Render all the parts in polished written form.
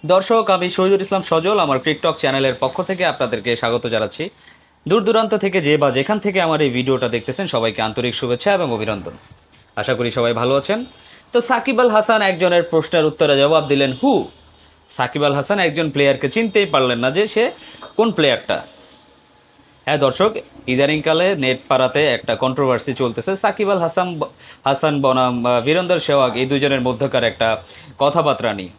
দর্শক, আমি শহীদুল ইসলাম সজল আমার টিকটক চ্যানেলের পক্ষ থেকে আপনাদেরকে স্বাগত জানাচ্ছি। দূর দূরান্ত থেকে যে বা যেখান থেকে আমার এই ভিডিওটা দেখতেছেন সবাইকে আন্তরিক শুভেচ্ছা এবং অভিনন্দন। আশা করি সবাই ভালো আছেন। তো সাকিব আল হাসান একজনের প্রশ্নের উত্তরে জবাব দিলেন হু। সাকিব আল হাসান একজন প্লেয়ারকে চিনতেই পারলেন না যে সে কোন প্লেয়ারটা। হ্যাঁ দর্শক, ইদানিংকালে নেট পাড়াতে একটা কন্ট্রোভার্সি চলতেছে সাকিব আল হাসান বনাম বীরেন্দর সেহওয়াগ, এই দুজনের মধ্যকার একটা কথাবার্তা নিয়ে।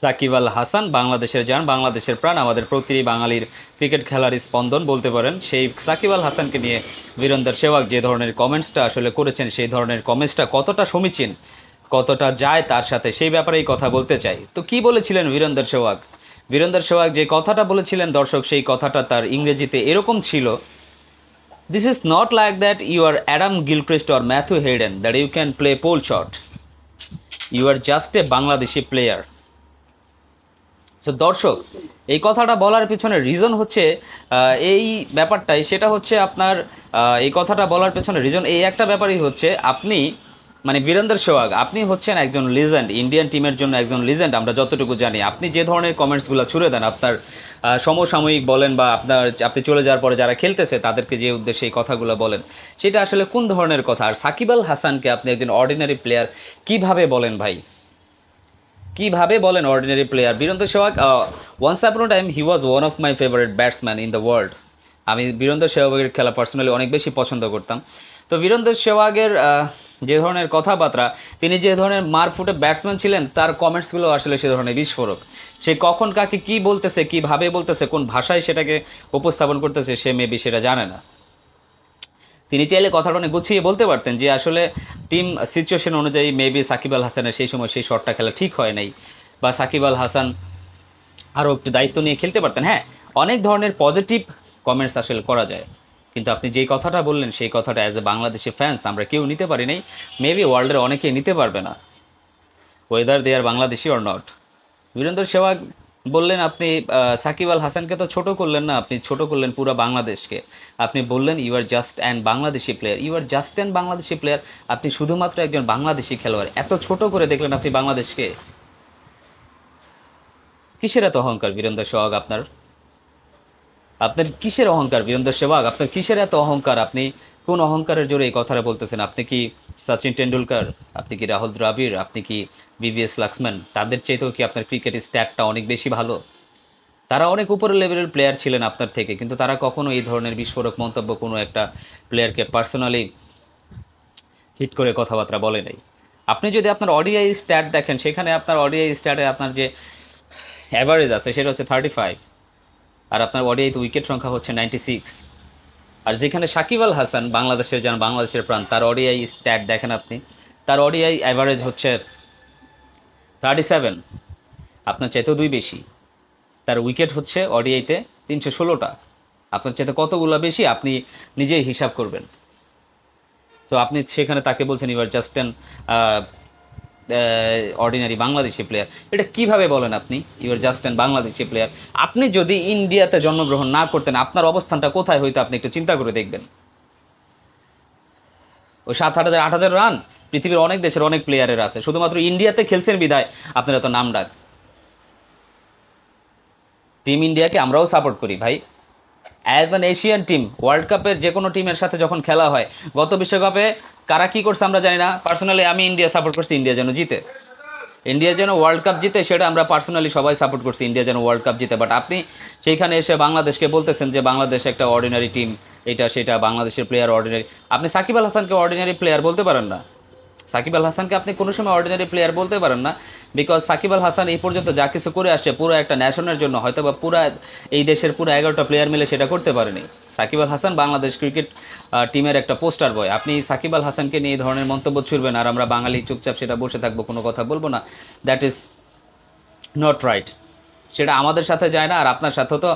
সাকিব আল হাসান বাংলাদেশের জান, বাংলাদেশের প্রাণ, আমাদের প্রতিটি বাঙালির ক্রিকেট খেলার স্পন্দন বলতে পারেন। সেই সাকিব আল হাসানকে নিয়ে বীরেন্দর সেহওয়াগ যে ধরনের কমেন্টসটা আসলে করেছেন, সেই ধরনের কমেন্টসটা কতটা সমীচীন, কতটা যায় তার সাথে, সেই ব্যাপারেই কথা বলতে চাই। তো কি বলেছিলেন বীরেন্দর সেহওয়াগ? বীরেন্দর সেহওয়াগ যে কথাটা বলেছিলেন দর্শক, সেই কথাটা তার ইংরেজিতে এরকম ছিল: this is not like that you are Adam Gilchrist or Matthew Hayden that you can play pull shot, you are just a Bangladeshi player. So দর্শক, এই কথাটা বলার পিছনে রিজন হচ্ছে এই ব্যাপারটাই, সেটা হচ্ছে আপনার এই কথাটা বলার পেছনে রিজন এই একটা ব্যাপারই হচ্ছে, আপনি মানে বীরেন্দর সেহওয়াগ, আপনি হচ্ছেন একজন লিজেন্ড, ইন্ডিয়ান টিমের জন্য একজন লিজেন্ড। আমরা যতটুকু জানি, আপনি যে ধরনের কমেন্টসগুলো ছুড়ে দেন আপনার সমসাময়িক বলেন বা আপনি চলে যাওয়ার পরে যারা খেলতেছে তাদেরকে যে উদ্দেশ্যে এই কথাগুলো বলেন, সেটা আসলে কোন ধরনের কথা? আর সাকিব আল হাসানকে আপনি একজন অর্ডিনারি প্লেয়ার কিভাবে বলেন ভাই? কিভাবে বলেন ordinary player? Virender Sehwag, once upon time he was one of my favourite batsman in the world. আমি বীরেন্দর সেহওয়াগের খেলা পার্সোনালি অনেক বেশি পছন্দ করতাম। তো বীরেন্দর সেহওয়াগের যে ধরনের কথাবার্তা, তিনি যে ধরনের মারফুটে ব্যাটসম্যান ছিলেন, তার কমেন্টসগুলো আসলে সে ধরনের বিস্ফোরক। সে কখন কাকে কী বলতেছে, কীভাবে বলতেছে, কোন ভাষায় সেটাকে উপস্থাপন করতেছে, সে মেবি সেটা জানে না। তিনি চাইলে কথাটা অনেক গুছিয়ে বলতে পারতেন যে আসলে টিম সিচুয়েশন অনুযায়ী মেবি সাকিব আল হাসানের সেই সময় সেই শটটা খেলা ঠিক হয় নাই, বা সাকিব আল হাসান আরও একটু দায়িত্ব নিয়ে খেলতে পারতেন। হ্যাঁ, অনেক ধরনের পজিটিভ কমেন্টস আসলে করা যায়, কিন্তু আপনি যেই কথাটা বললেন সেই কথাটা অ্যাজ এ বাংলাদেশি ফ্যান্স আমরা কেউ নিতে পারি নাই, মেবি ওয়ার্ল্ডের অনেকেই নিতে পারবে না, weather they are Bangladeshi or not. Virender Sehwag বললেন আপনি সাকিব আল হাসানকে তো ছোট করলেন না, আপনি ছোট করলেন পুরো বাংলাদেশকে। আপনি বললেন you are just and Bangladeshi player, you are just and Bangladeshi player. আপনি শুধুমাত্র একজন বাংলাদেশি খেলোয়াড়, এত ছোট করে দেখলেন আপনি বাংলাদেশকে। কিসের এত অহংকার বীরেন্দর সেহওয়াগ আপনার? আপনার কিসের অহংকার বীরেন্দর সেহওয়াগ? আপনার কিসের এত অহংকার? আপনি কোন অহংকারের জোরে এই কথাটা বলতেছেন? আপনি কি সচিন টেন্ডুলকার? আপনি কি রাহুল দ্রাবিড়? আপনি কি বিভিএস লাক্সম্যান? তাদের চাইতেও কি আপনার ক্রিকেট স্ট্যাটটা অনেক বেশি ভালো? তারা অনেক উপরের লেভেলের প্লেয়ার ছিলেন আপনার থেকে, কিন্তু তারা কখনো এই ধরনের বিস্ফোরক মন্তব্য কোনো একটা প্লেয়ারকে পার্সোনালি হিট করে কথাবার্তা বলে নাই। আপনি যদি আপনার অডিআই স্ট্যাট দেখেন, সেখানে আপনার অডিআই স্ট্যাটে আপনার যে অ্যাভারেজ আছে সেটা হচ্ছে 35, আর আপনার ওডিআইতে উইকেট সংখ্যা হচ্ছে 96। আর যেখানে সাকিব আল হাসান, বাংলাদেশের যান, বাংলাদেশের প্রাণ, তার ওডিআই স্ট্যাট দেখেন আপনি, তার ওডিআই অ্যাভারেজ হচ্ছে 37, আপনার চাইতেও দুই বেশি। তার উইকেট হচ্ছে ওডিআইতে 316টা, আপনার চাইতে কতগুলো বেশি আপনি নিজেই হিসাব করবেন। সো আপনি সেখানে তাকে বলছেন you are just an ordinary Bangladeshi player. এটা কিভাবে বলেন আপনি you are just an Bangladeshi player? আপনি যদি ইন্ডিয়াতে জন্মগ্রহণ না করতেন, আপনার অবস্থানটা কোথায় হইতো আপনি একটু চিন্তা করে দেখবেন। ওই 7,000 8,000 রান পৃথিবীর অনেক দেশের অনেক প্লেয়ারের আছে, শুধুমাত্র ইন্ডিয়াতে খেলছেন বিধায় আপনার এত নাম ডাক। টিম ইন্ডিয়াকে আমরাও সাপোর্ট করি ভাই, as an Asian team. World কাপের যে কোনো টিমের সাথে যখন খেলা হয়, গত বিশ্বকাপে কারা কী করছে আমরা জানি না, পার্সোনালি আমি ইন্ডিয়া সাপোর্ট করছি ইন্ডিয়া যেন জিতে, ইন্ডিয়া যেন ওয়ার্ল্ড কাপ জিতে, সেটা আমরা পার্সোনালি সবাই সাপোর্ট করছি, ইন্ডিয়া যেন ওয়ার্ল্ড কাপ জিতে। বাট আপনি সেইখানে এসে বাংলাদেশকে বলতেছেন যে বাংলাদেশ একটা অর্ডিনারি টিম, এটা সেটা, বাংলাদেশের প্লেয়ার অর্ডিনারি। আপনি সাকিব আল হাসানকে অর্ডিনারি প্লেয়ার বলতে পারেন না। সাকিব আল হাসানকে আপনি কোনো সময় অর্ডিনারি প্লেয়ার বলতে পারেন না, বিকজ সাকিব আল হাসান এই পর্যন্ত যা কিছু করে আসছে পুরো একটা ন্যাশনের জন্য, হয়তো বা পুরো এই দেশের পুরো 11টা প্লেয়ার মিলে সেটা করতে পারেনি। সাকিব আল হাসান বাংলাদেশ ক্রিকেট টিমের একটা পোস্টার বয়। আপনি সাকিব আল হাসানকে নিয়ে এই ধরনের মন্তব্য ছুড়বেন আর আমরা বাঙালি চুপচাপ সেটা বসে থাকবো, কোনো কথা বলবো না? That is not right. সেটা আমাদের সাথে যায় না, আর আপনার সাথেও তো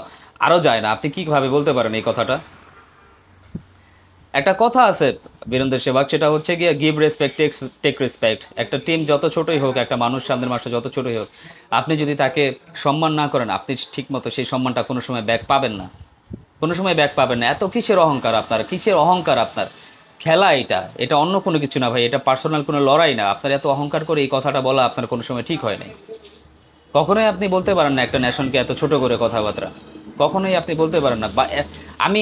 আরও যায় না। আপনি কীভাবে বলতে পারেন এই কথাটা? একটা কথা আছে বীরেন্দর সেহবাগ, সেটা হচ্ছে গিয়ে গিভ রেসপেক্ট টেক রেসপেক্ট। একটা টিম যত ছোটই হোক, একটা মানুষ সামনের মানুষ যত ছোটই হোক, আপনি যদি তাকে সম্মান না করেন, আপনি ঠিকমতো সেই সম্মানটা কোনো সময় ব্যাক পাবেন না, কোনো সময় ব্যাক পাবেন না। এত কিসের অহংকার আপনার? কিসের অহংকার আপনার? খেলা এটা, এটা অন্য কোনো কিছু না ভাই, এটা পার্সোনাল কোনো লড়াই না। আপনার এত অহংকার করে এই কথাটা বলা আপনার কোনো সময় ঠিক হয় নাই। কখনোই আপনি বলতে পারেন না একটা ন্যাশনকে এত ছোট করে কথাবার্তা, কখনোই আপনি বলতে পারেন না। বা আমি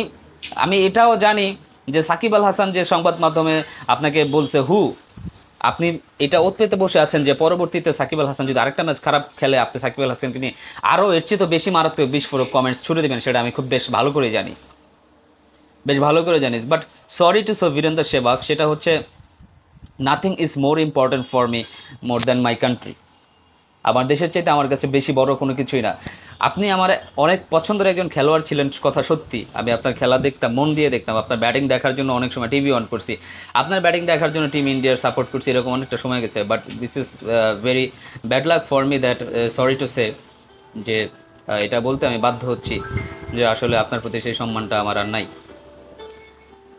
আমি এটাও জানি যে সাকিব আল হাসান যে সংবাদ মাধ্যমে আপনাকে বলছে আপনি এটা ওত পেতে বসে আছেন যে পরবর্তীতে সাকিব আল হাসান যদি আরেকটা ম্যাচ খারাপ খেলে আপনি সাকিব আল হাসানকে নিয়ে আরও এর চেয়ে তো বেশি মারাত্মক বিস্ফোরক কমেন্টস ছুড়ে দেবেন, সেটা আমি খুব বেশ ভালো করে জানি, বেশ ভালো করে জানি। But sorry to so Virender Sehwag, সেটা হচ্ছে nothing is more important for me more than my country. আমার দেশের চাইতে আমার কাছে বেশি বড় কোনো কিছুই না। আপনি আমার অনেক পছন্দের একজন খেলোয়াড় ছিলেন, কথা সত্যি। আমি আপনার খেলা দেখতাম, মন দিয়ে দেখতাম, আপনার ব্যাটিং দেখার জন্য অনেক সময় টিভি অন করছি, আপনার ব্যাটিং দেখার জন্য টিম ইন্ডিয়ার সাপোর্ট করছি, এরকম অনেকটা সময় গেছে। But this is very bad luck for me that, sorry to say, যে এটা বলতে আমি বাধ্য হচ্ছি যে আসলে আপনার প্রতি সেই সম্মানটা আমার আর নাই।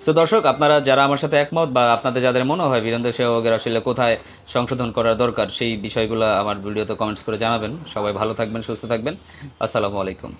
সো দর্শক, আপনারা যারা আমার সাথে একমত বা আপনাদের যাদের মনে হয় বীরেন্দ্র সেহবাগের আসলে কোথায় সংশোধন করার দরকার, সেই বিষয়গুলো আমার ভিডিওতে কমেন্টস করে জানাবেন। সবাই ভালো থাকবেন, সুস্থ থাকবেন। আসসালামু আলাইকুম।